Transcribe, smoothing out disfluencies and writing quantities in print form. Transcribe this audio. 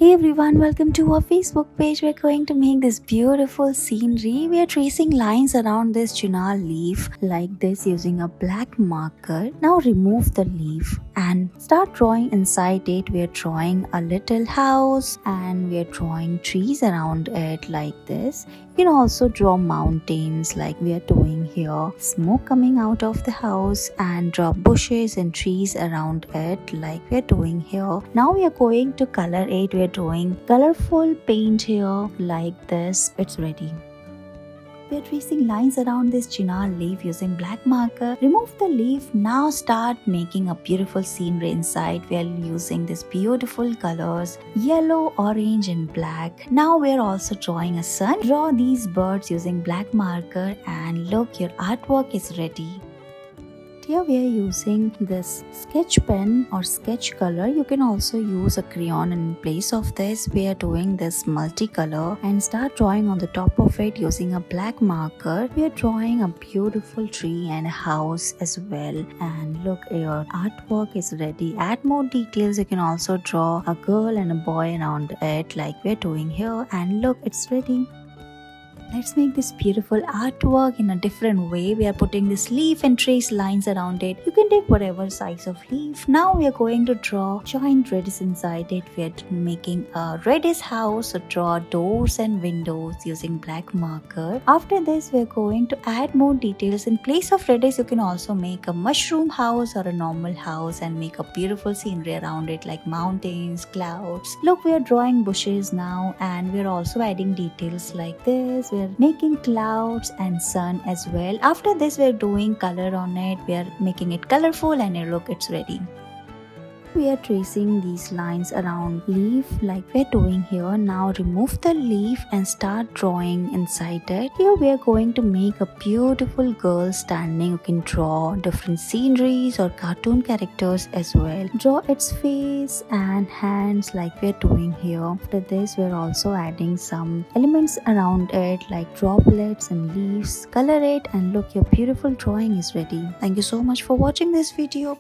Hey everyone, welcome to our Facebook page. We're going to make this beautiful scenery. We are tracing lines around this chinar leaf like this using a black marker. Now remove the leaf and start drawing inside it. We are drawing a little house and we are drawing trees around it like this. You can also draw mountains like we are doing here, smoke coming out of the house, and draw bushes and trees around it like we are doing here. Now we are going to color it. We are drawing colorful paint here like this. It's ready. We are tracing lines around this chinar leaf using black marker. Remove the leaf. Now start making a beautiful scenery inside. We are using these beautiful colors, yellow, orange and black. Now we are also drawing a sun. Draw these birds using black marker and look, your artwork is ready. Here we are using this sketch pen or sketch color. You can also use a crayon in place of this. We are doing this multicolor and start drawing on the top of it using a black marker. We are drawing a beautiful tree and a house as well. And look, your artwork is ready. Add more details. You can also draw a girl and a boy around it like we are doing here. And look, it's ready. Let's make this beautiful artwork in a different way. We are putting this leaf and trace lines around it. You can take whatever size of leaf. Now we are going to draw giant reddish inside it. We are making a reddish house. So draw doors and windows using black marker. After this, we are going to add more details. In place of reddish, you can also make a mushroom house or a normal house and make a beautiful scenery around it like mountains, clouds. Look, we are drawing bushes now and we are also adding details like this. We are making clouds and sun as well. After this, we are doing color on it. We are making it colorful and look, it's ready. We are tracing these lines around leaf like we're doing here. Now remove the leaf and start drawing inside it. Here we are going to make a beautiful girl standing. You can draw different sceneries or cartoon characters as well. Draw its face and hands like we're doing here. After this, we're also adding some elements around it like droplets and leaves. Color it and look, your beautiful drawing is ready. Thank you so much for watching this video.